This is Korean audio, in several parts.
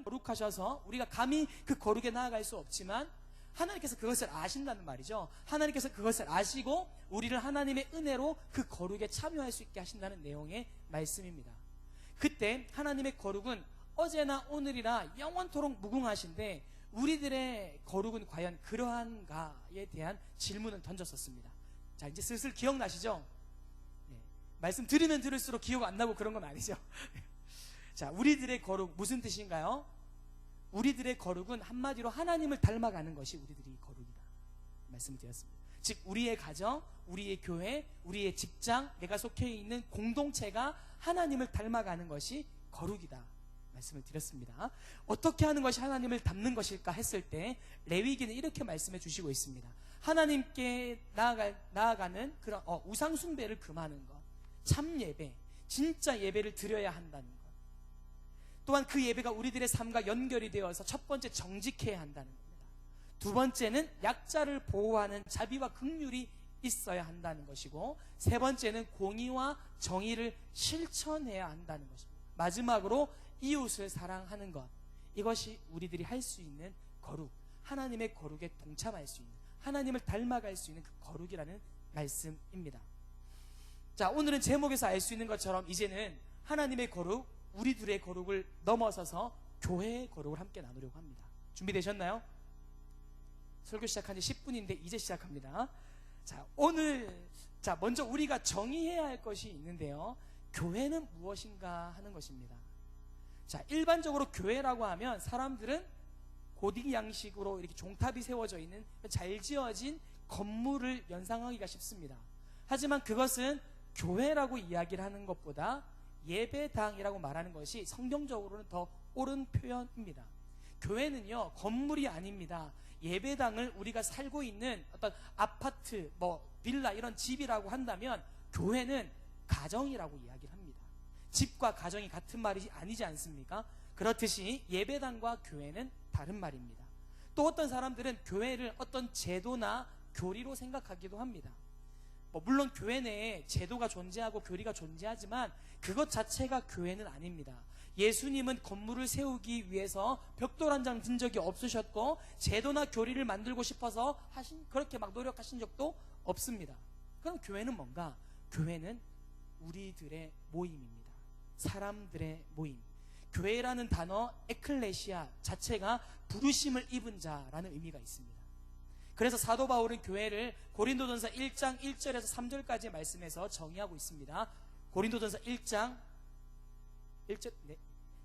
거룩하셔서 우리가 감히 그 거룩에 나아갈 수 없지만 하나님께서 그것을 아신다는 말이죠. 하나님께서 그것을 아시고 우리를 하나님의 은혜로 그 거룩에 참여할 수 있게 하신다는 내용의 말씀입니다. 그때 하나님의 거룩은 어제나 오늘이나 영원토록 무궁하신데 우리들의 거룩은 과연 그러한가에 대한 질문을 던졌었습니다. 자, 이제 슬슬 기억나시죠? 네. 말씀 들으면 들을수록 기억 안 나고 그런 건 아니죠. 자, 우리들의 거룩 무슨 뜻인가요? 우리들의 거룩은 한마디로 하나님을 닮아가는 것이 우리들의 거룩이다 말씀을 드렸습니다. 즉 우리의 가정, 우리의 교회, 우리의 직장, 내가 속해 있는 공동체가 하나님을 닮아가는 것이 거룩이다 말씀을 드렸습니다. 어떻게 하는 것이 하나님을 닮는 것일까 했을 때 레위기는 이렇게 말씀해 주시고 있습니다. 하나님께 나아가는 그런 우상 숭배를 금하는 것, 참 예배, 진짜 예배를 드려야 한다는 것, 또한 그 예배가 우리들의 삶과 연결이 되어서 첫 번째 정직해야 한다는 겁니다. 두 번째는 약자를 보호하는 자비와 긍휼이 있어야 한다는 것이고, 세 번째는 공의와 정의를 실천해야 한다는 것입니다. 마지막으로 이웃을 사랑하는 것, 이것이 우리들이 할 수 있는 거룩, 하나님의 거룩에 동참할 수 있는, 하나님을 닮아갈 수 있는 그 거룩이라는 말씀입니다. 자, 오늘은 제목에서 알 수 있는 것처럼 이제는 하나님의 거룩, 우리 둘의 거룩을 넘어서서 교회의 거룩을 함께 나누려고 합니다. 준비되셨나요? 설교 시작한 지 10분인데 이제 시작합니다. 자, 먼저 우리가 정의해야 할 것이 있는데요. 교회는 무엇인가 하는 것입니다. 자, 일반적으로 교회라고 하면 사람들은 고딕 양식으로 이렇게 종탑이 세워져 있는 잘 지어진 건물을 연상하기가 쉽습니다. 하지만 그것은 교회라고 이야기를 하는 것보다 예배당이라고 말하는 것이 성경적으로는 더 옳은 표현입니다. 교회는요, 건물이 아닙니다. 예배당을 우리가 살고 있는 어떤 아파트, 빌라 이런 집이라고 한다면 교회는 가정이라고 이야기를 합니다. 집과 가정이 같은 말이 아니지 않습니까? 그렇듯이 예배당과 교회는 다른 말입니다. 또 어떤 사람들은 교회를 어떤 제도나 교리로 생각하기도 합니다. 물론 교회 내에 제도가 존재하고 교리가 존재하지만 그것 자체가 교회는 아닙니다. 예수님은 건물을 세우기 위해서 벽돌 한 장 든 적이 없으셨고 제도나 교리를 만들고 싶어서 그렇게 막 노력하신 적도 없습니다. 그럼 교회는 뭔가? 교회는 우리들의 모임입니다. 사람들의 모임. 교회라는 단어 에클레시아 자체가 부르심을 입은 자라는 의미가 있습니다. 그래서 사도 바울은 교회를 고린도전서 1장 1절에서 3절까지 말씀해서 정의하고 있습니다. 고린도전서 1장 1절,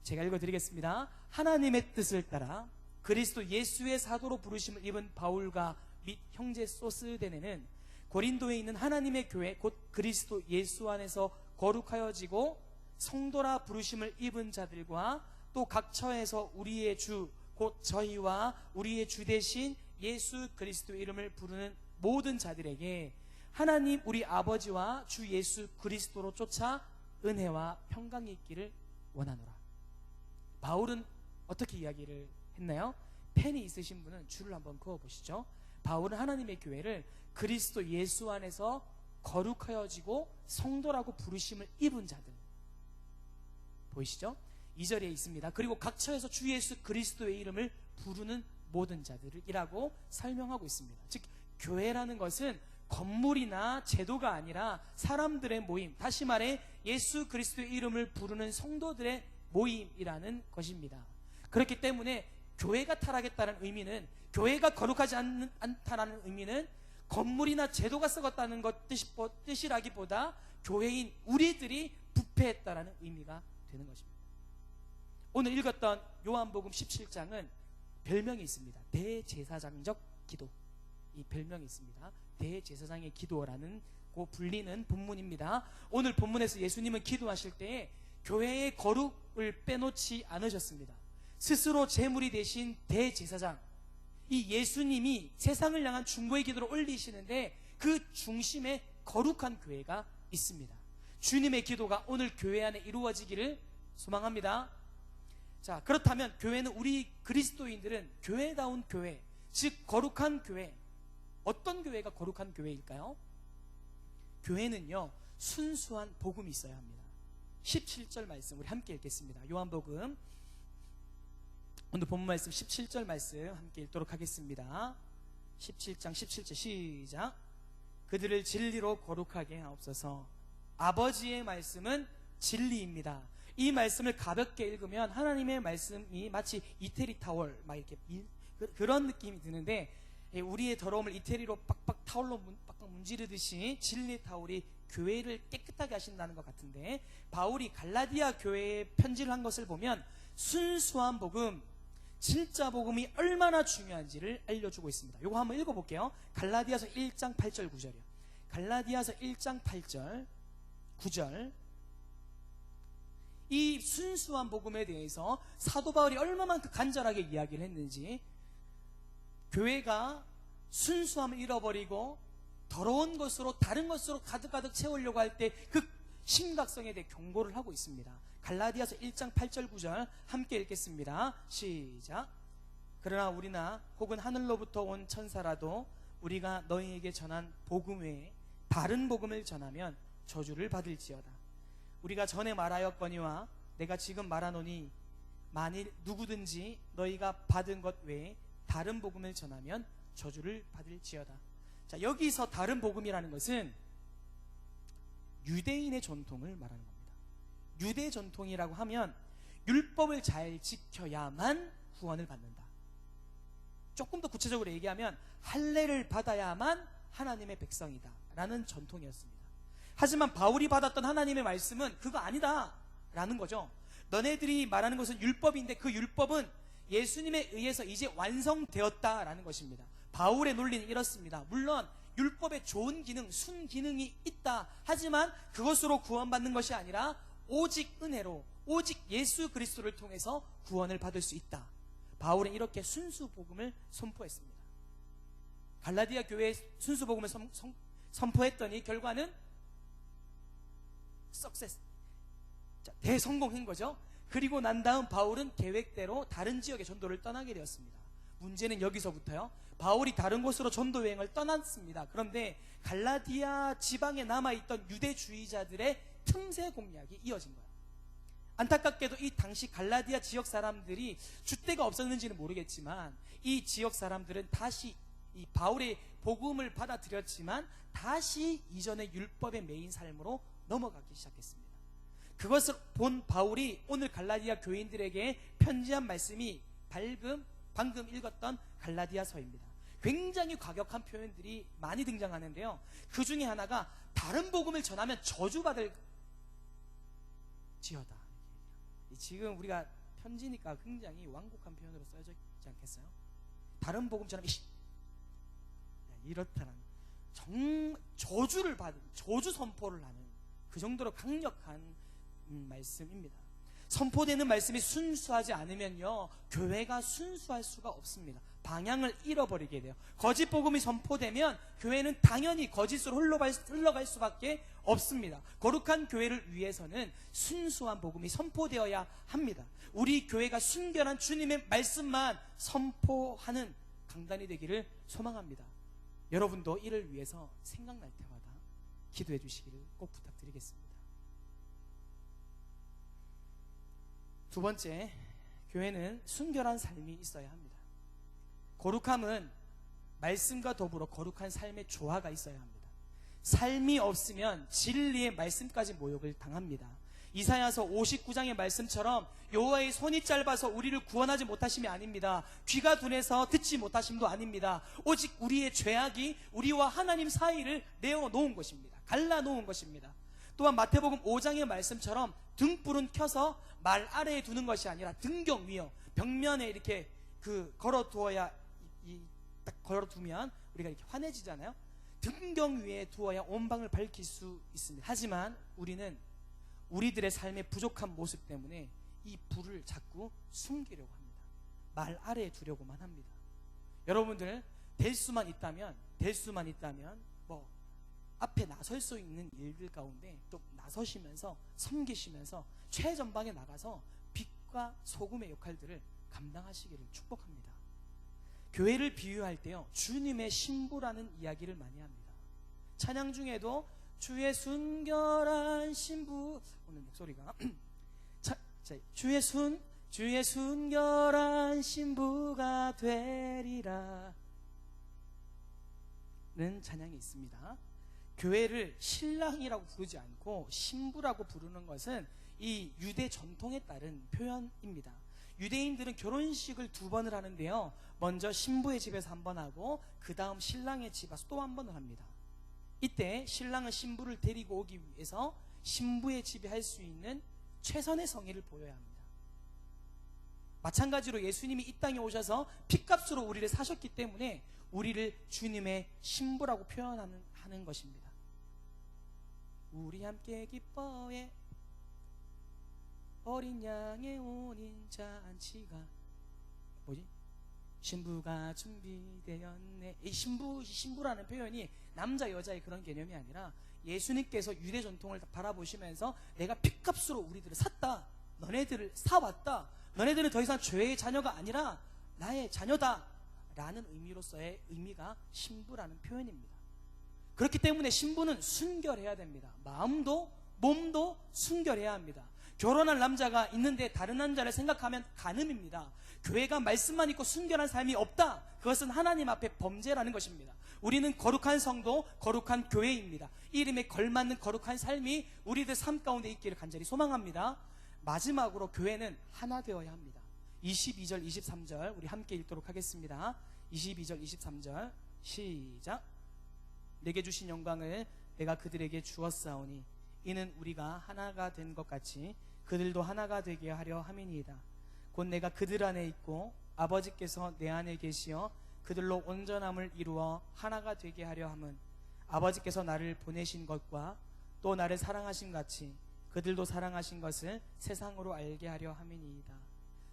제가 읽어드리겠습니다. 하나님의 뜻을 따라 그리스도 예수의 사도로 부르심을 입은 바울과 및 형제 소스데네는 고린도에 있는 하나님의 교회 곧 그리스도 예수 안에서 거룩하여지고 성도라 부르심을 입은 자들과 또 각 처에서 우리의 주 곧 저희와 우리의 주 대신 예수 그리스도 이름을 부르는 모든 자들에게 하나님 우리 아버지와 주 예수 그리스도로 쫓아 은혜와 평강이 있기를 원하노라. 바울은 어떻게 이야기를 했나요? 펜이 있으신 분은 줄을 한번 그어보시죠. 바울은 하나님의 교회를 그리스도 예수 안에서 거룩하여지고 성도라고 부르심을 입은 자들, 보이시죠? 2절에 있습니다. 그리고 각 처에서 주 예수 그리스도의 이름을 부르는 모든 자들이라고 설명하고 있습니다. 즉 교회라는 것은 건물이나 제도가 아니라 사람들의 모임, 다시 말해 예수 그리스도의 이름을 부르는 성도들의 모임이라는 것입니다. 그렇기 때문에 교회가 타락했다는 의미는, 교회가 거룩하지 않다는 의미는 건물이나 제도가 썩었다는 것 뜻이라기보다 교회인 우리들이 부패했다는 의미가 되는 것입니다. 오늘 읽었던 요한복음 17장은 별명이 있습니다. 대제사장적 기도, 이 별명이 있습니다. 대제사장의 기도라는 그 불리는 본문입니다. 오늘 본문에서 예수님은 기도하실 때에 교회의 거룩을 빼놓지 않으셨습니다. 스스로 제물이 되신 대제사장, 이 예수님이 세상을 향한 중보의 기도를 올리시는데 그 중심에 거룩한 교회가 있습니다. 주님의 기도가 오늘 교회 안에 이루어지기를 소망합니다. 자, 그렇다면 교회는, 우리 그리스도인들은 교회다운 교회, 즉 거룩한 교회, 어떤 교회가 거룩한 교회일까요? 교회는요, 순수한 복음이 있어야 합니다. 17절 말씀 우리 함께 읽겠습니다. 요한복음 오늘 본문 말씀 17절 말씀 함께 읽도록 하겠습니다. 17장 17절 시작. 그들을 진리로 거룩하게 하옵소서. 아버지의 말씀은 진리입니다. 이 말씀을 가볍게 읽으면 하나님의 말씀이 마치 이태리 타월 막 이렇게 그런 느낌이 드는데, 우리의 더러움을 이태리로 빡빡 타월로 빡빡 문지르듯이 진리의 타월이 교회를 깨끗하게 하신다는 것 같은데, 바울이 갈라디아 교회에 편지를 한 것을 보면 순수한 복음, 진짜 복음이 얼마나 중요한지를 알려주고 있습니다. 이거 한번 읽어볼게요. 갈라디아서 1장 8절 9절이요. 갈라디아서 1장 8절 9절. 이 순수한 복음에 대해서 사도 바울이 얼마만큼 간절하게 이야기를 했는지, 교회가 순수함을 잃어버리고 더러운 것으로 다른 것으로 가득가득 채우려고 할 때 그 심각성에 대해 경고를 하고 있습니다. 갈라디아서 1장 8절 9절 함께 읽겠습니다. 시작. 그러나 우리나 혹은 하늘로부터 온 천사라도 우리가 너희에게 전한 복음 외에 다른 복음을 전하면 저주를 받을지어다. 우리가 전에 말하였거니와 내가 지금 말하노니 만일 누구든지 너희가 받은 것 외에 다른 복음을 전하면 저주를 받을지어다. 자, 여기서 다른 복음이라는 것은 유대인의 전통을 말하는 겁니다. 유대 전통이라고 하면 율법을 잘 지켜야만 구원을 받는다. 조금 더 구체적으로 얘기하면 할례를 받아야만 하나님의 백성이다 라는 전통이었습니다. 하지만 바울이 받았던 하나님의 말씀은 그거 아니다 라는 거죠. 너네들이 말하는 것은 율법인데 그 율법은 예수님에 의해서 이제 완성되었다라는 것입니다. 바울의 논리는 이렇습니다. 물론 율법에 좋은 기능, 순기능이 있다. 하지만 그것으로 구원받는 것이 아니라 오직 은혜로, 오직 예수 그리스도를 통해서 구원을 받을 수 있다. 바울은 이렇게 순수 복음을 선포했습니다. 갈라디아 교회에 순수 복음을 선포했더니 결과는 석세스, 대성공한 거죠. 그리고 난 다음 바울은 계획대로 다른 지역의 전도를 떠나게 되었습니다. 문제는 여기서부터요. 바울이 다른 곳으로 전도 여행을 떠났습니다. 그런데 갈라디아 지방에 남아있던 유대주의자들의 틈새 공략이 이어진 거예요. 안타깝게도 이 당시 갈라디아 지역 사람들이 줏대가 없었는지는 모르겠지만 이 지역 사람들은 다시 이 바울의 복음을 받아들였지만 다시 이전의 율법의 매인 삶으로 넘어가기 시작했습니다. 그것을 본 바울이 오늘 갈라디아 교인들에게 편지한 말씀이 방금 읽었던 갈라디아서입니다. 굉장히 과격한 표현들이 많이 등장하는데요. 그 중에 하나가 다른 복음을 전하면 저주받을 지어다. 지금 우리가 편지니까 굉장히 완곡한 표현으로 써져 있지 않겠어요? 다른 복음 전하면 이렇다는 정말 저주를 받은, 저주 선포를 하는 그 정도로 강력한 말씀입니다. 선포되는 말씀이 순수하지 않으면요, 교회가 순수할 수가 없습니다. 방향을 잃어버리게 돼요. 거짓 복음이 선포되면 교회는 당연히 거짓으로 흘러갈 수밖에 없습니다. 거룩한 교회를 위해서는 순수한 복음이 선포되어야 합니다. 우리 교회가 순결한 주님의 말씀만 선포하는 강단이 되기를 소망합니다. 여러분도 이를 위해서 생각날 때마다 기도해 주시기를 꼭 부탁드리겠습니다. 두 번째, 교회는 순결한 삶이 있어야 합니다. 거룩함은 말씀과 더불어 거룩한 삶의 조화가 있어야 합니다. 삶이 없으면 진리의 말씀까지 모욕을 당합니다. 이사야서 59장의 말씀처럼 여호와의 손이 짧아서 우리를 구원하지 못하심이 아닙니다. 귀가 둔해서 듣지 못하심도 아닙니다. 오직 우리의 죄악이 우리와 하나님 사이를 내어놓은 것입니다. 갈라놓은 것입니다. 또한 마태복음 5장의 말씀처럼 등불은 켜서 말 아래에 두는 것이 아니라 등경 위에 벽면에 이렇게 걸어두어야, 딱 걸어두면 우리가 이렇게 환해지잖아요. 등경 위에 두어야 온 방을 밝힐 수 있습니다. 하지만 우리는 우리들의 삶의 부족한 모습 때문에 이 불을 자꾸 숨기려고 합니다. 말 아래에 두려고만 합니다. 여러분들 될 수만 있다면 뭐 앞에 나설 수 있는 일들 가운데 또 나서시면서 섬기시면서 최전방에 나가서 빛과 소금의 역할들을 감당하시기를 축복합니다. 교회를 비유할 때요, 주님의 신부라는 이야기를 많이 합니다. 찬양 중에도 주의 순결한 신부, 오늘 목소리가 주의 순결한 거룩한 신부가 되리라 는 찬양이 있습니다. 교회를 신랑이라고 부르지 않고 신부라고 부르는 것은 이 유대 전통에 따른 표현입니다. 유대인들은 결혼식을 2번을 하는데요, 먼저 신부의 집에서 한 번 하고 그 다음 신랑의 집 와서 또 한 번을 합니다. 이때 신랑은 신부를 데리고 오기 위해서 신부의 집에 할 수 있는 최선의 성의를 보여야 합니다. 마찬가지로 예수님이 이 땅에 오셔서 핏값으로 우리를 사셨기 때문에 우리를 주님의 신부라고 표현하는 것입니다. 우리 함께 기뻐해 어린 양의 혼인 잔치가 뭐지? 신부가 준비되었네. 이 신부라는 표현이 남자 여자의 그런 개념이 아니라 예수님께서 유대 전통을 바라보시면서 내가 핏값으로 우리들을 샀다, 너네들을 사왔다, 너네들은 더 이상 죄의 자녀가 아니라 나의 자녀다 라는 의미로서의 의미가 신부라는 표현입니다. 그렇기 때문에 신부는 순결해야 됩니다. 마음도 몸도 순결해야 합니다. 결혼한 남자가 있는데 다른 남자를 생각하면 간음입니다. 교회가 말씀만 있고 순결한 삶이 없다, 그것은 하나님 앞에 범죄라는 것입니다. 우리는 거룩한 성도, 거룩한 교회입니다. 이 이름에 걸맞는 거룩한 삶이 우리들 삶 가운데 있기를 간절히 소망합니다. 마지막으로 교회는 하나 되어야 합니다. 22절 23절 우리 함께 읽도록 하겠습니다. 22절 23절 시작. 내게 주신 영광을 내가 그들에게 주었사오니 이는 우리가 하나가 된 것 같이 그들도 하나가 되게 하려 함이니이다. 곧 내가 그들 안에 있고 아버지께서 내 안에 계시어 그들로 온전함을 이루어 하나가 되게 하려 함은 아버지께서 나를 보내신 것과 또 나를 사랑하신 같이 그들도 사랑하신 것을 세상으로 알게 하려 함이니이다.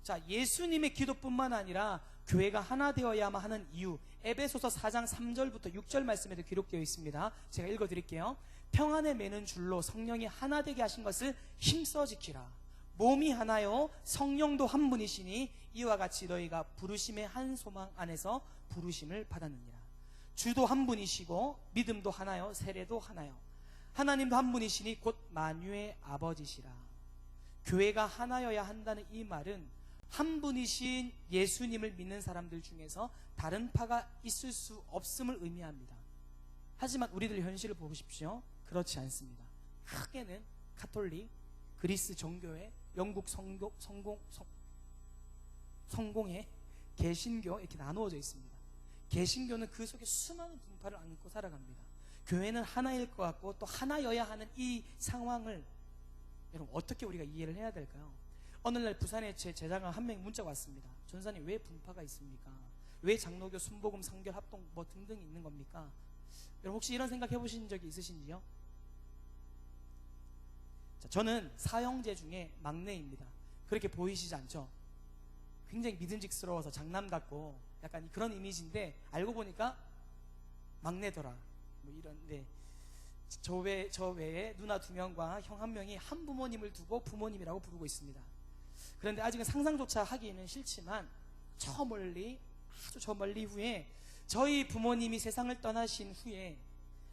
자, 예수님의 기도뿐만 아니라 교회가 하나 되어야만 하는 이유, 에베소서 4장 3절부터 6절 말씀에도 기록되어 있습니다. 제가 읽어드릴게요. 평안에 매는 줄로 성령이 하나 되게 하신 것을 힘써 지키라. 몸이 하나요 성령도 한 분이시니 이와 같이 너희가 부르심의 한 소망 안에서 부르심을 받았느니라. 주도 한 분이시고 믿음도 하나요 세례도 하나요 하나님도 한 분이시니 곧 만유의 아버지시라. 교회가 하나여야 한다는 이 말은 한 분이신 예수님을 믿는 사람들 중에서 다른 파가 있을 수 없음을 의미합니다. 하지만 우리들 현실을 보십시오. 그렇지 않습니다. 크게는 가톨릭, 그리스 정교회, 영국 성공회, 개신교 이렇게 나누어져 있습니다. 개신교는 그 속에 수많은 분파를 안고 살아갑니다. 교회는 하나일 것 같고 또 하나여야 하는 이 상황을 여러분 어떻게 우리가 이해를 해야 될까요? 어느 날 부산에 제 제자가 한 명이 문자가 왔습니다. 전사님 왜 분파가 있습니까? 왜 장로교, 순복음, 성결, 합동 뭐 등등이 있는 겁니까? 여러분 혹시 이런 생각 해보신 적이 있으신지요? 자, 저는 사형제 중에 막내입니다. 그렇게 보이시지 않죠? 굉장히 믿음직스러워서 장남 같고 약간 그런 이미지인데 알고 보니까 막내더라 뭐 이런데 저 외에 누나 2명과 형 1명이 한 부모님을 두고 부모님이라고 부르고 있습니다. 그런데 아직은 상상조차 하기는 싫지만 아주 저 멀리 후에 저희 부모님이 세상을 떠나신 후에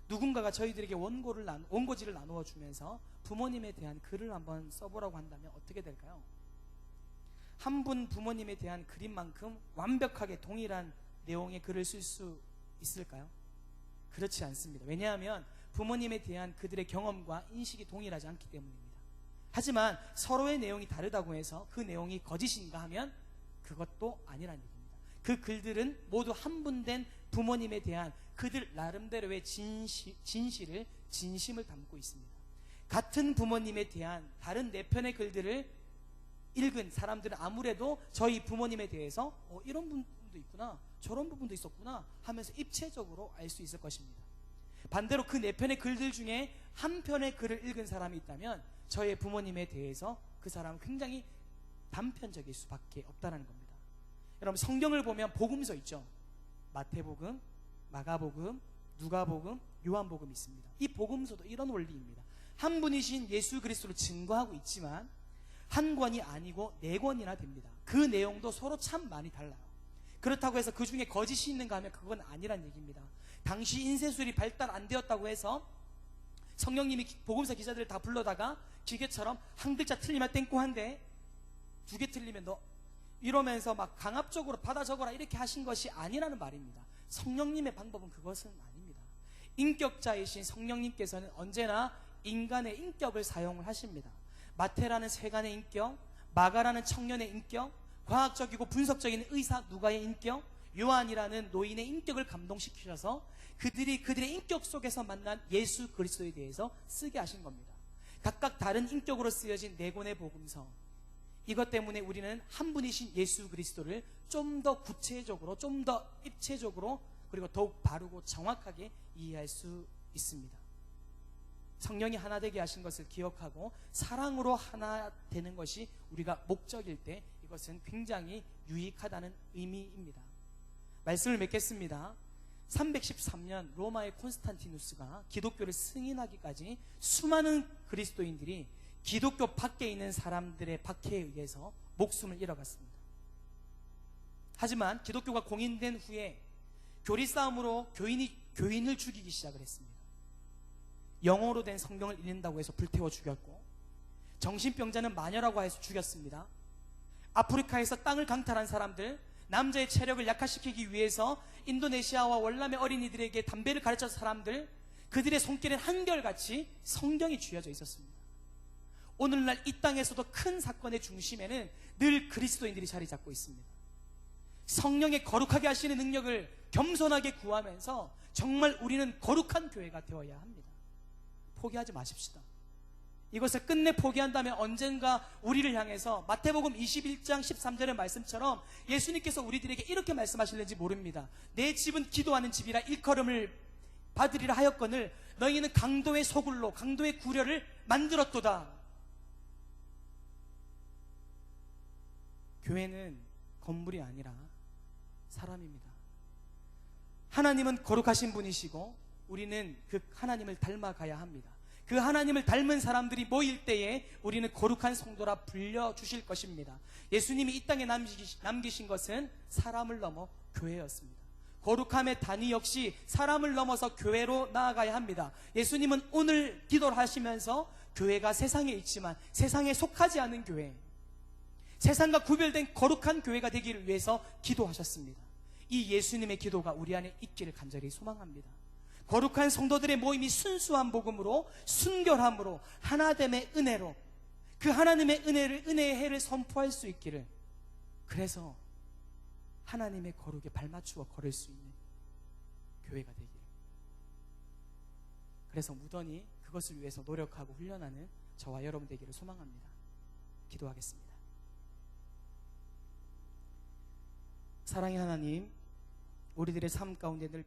누군가가 저희들에게 원고지를 나누어 주면서 부모님에 대한 글을 한번 써보라고 한다면 어떻게 될까요? 한 분 부모님에 대한 글인만큼 완벽하게 동일한 내용의 글을 쓸 수 있을까요? 그렇지 않습니다. 왜냐하면 부모님에 대한 그들의 경험과 인식이 동일하지 않기 때문입니다. 하지만 서로의 내용이 다르다고 해서 그 내용이 거짓인가 하면 그것도 아니라는 얘기입니다. 그 글들은 모두 한 분 된 부모님에 대한 그들 나름대로의 진심을 담고 있습니다. 같은 부모님에 대한 다른 4편의 글들을 읽은 사람들은 아무래도 저희 부모님에 대해서 이런 부분도 있구나, 저런 부분도 있었구나 하면서 입체적으로 알 수 있을 것입니다. 반대로 그 4편의 글들 중에 한 편의 글을 읽은 사람이 있다면 저의 부모님에 대해서 그 사람은 굉장히 단편적일 수밖에 없다는 겁니다. 여러분 성경을 보면 복음서 있죠. 마태복음, 마가복음, 누가복음, 요한복음 있습니다. 이 복음서도 이런 원리입니다. 한 분이신 예수 그리스도를 증거하고 있지만 한 권이 아니고 4권이나 됩니다. 그 내용도 서로 참 많이 달라요. 그렇다고 해서 그 중에 거짓이 있는가 하면 그건 아니란 얘기입니다. 당시 인쇄술이 발달 안 되었다고 해서 성령님이 복음서 기자들을 다 불러다가 기계처럼 한 글자 틀리면 땡꼬한데 2개 틀리면 너 이러면서 막 강압적으로 받아 적어라 이렇게 하신 것이 아니라는 말입니다. 성령님의 방법은 그것은 아닙니다. 인격자이신 성령님께서는 언제나 인간의 인격을 사용을 하십니다. 마태라는 세간의 인격, 마가라는 청년의 인격, 과학적이고 분석적인 의사 누가의 인격, 요한이라는 노인의 인격을 감동시키셔서 그들의 인격 속에서 만난 예수 그리스도에 대해서 쓰게 하신 겁니다. 각각 다른 인격으로 쓰여진 네 권의 복음서, 이것 때문에 우리는 한 분이신 예수 그리스도를 좀 더 구체적으로, 좀 더 입체적으로, 그리고 더욱 바르고 정확하게 이해할 수 있습니다. 성령이 하나 되게 하신 것을 기억하고 사랑으로 하나 되는 것이 우리가 목적일 때 이것은 굉장히 유익하다는 의미입니다. 말씀을 맺겠습니다. 313년 로마의 콘스탄티누스가 기독교를 승인하기까지 수많은 그리스도인들이 기독교 밖에 있는 사람들의 박해에 의해서 목숨을 잃어갔습니다. 하지만 기독교가 공인된 후에 교리싸움으로 교인을 죽이기 시작을 했습니다. 영어로 된 성경을 읽는다고 해서 불태워 죽였고, 정신병자는 마녀라고 해서 죽였습니다. 아프리카에서 땅을 강탈한 사람들, 남자의 체력을 약화시키기 위해서 인도네시아와 월남의 어린이들에게 담배를 가르쳤던 사람들, 그들의 손길엔 한결같이 성경이 쥐어져 있었습니다. 오늘날 이 땅에서도 큰 사건의 중심에는 늘 그리스도인들이 자리 잡고 있습니다. 성령의 거룩하게 하시는 능력을 겸손하게 구하면서 정말 우리는 거룩한 교회가 되어야 합니다. 포기하지 마십시다. 이것을 끝내 포기한다면 언젠가 우리를 향해서 마태복음 21장 13절의 말씀처럼 예수님께서 우리들에게 이렇게 말씀하실는지 모릅니다. 내 집은 기도하는 집이라 일컬음을 받으리라 하였거늘 너희는 강도의 소굴로, 강도의 구려를 만들었도다. 교회는 건물이 아니라 사람입니다. 하나님은 거룩하신 분이시고 우리는 그 하나님을 닮아가야 합니다. 그 하나님을 닮은 사람들이 모일 때에 우리는 거룩한 성도라 불려주실 것입니다. 예수님이 이 땅에 남기신 것은 사람을 넘어 교회였습니다. 거룩함의 단위 역시 사람을 넘어서 교회로 나아가야 합니다. 예수님은 오늘 기도를 하시면서 교회가 세상에 있지만 세상에 속하지 않은 교회, 세상과 구별된 거룩한 교회가 되기를 위해서 기도하셨습니다. 이 예수님의 기도가 우리 안에 있기를 간절히 소망합니다. 거룩한 성도들의 모임이 순수한 복음으로, 순결함으로, 하나됨의 은혜로, 그 하나님의 은혜의 해를 선포할 수 있기를, 그래서 하나님의 거룩에 발맞추어 걸을 수 있는 교회가 되기를, 그래서 무던히 그것을 위해서 노력하고 훈련하는 저와 여러분 되기를 소망합니다. 기도하겠습니다. 사랑의 하나님, 우리들의 삶 가운데 늘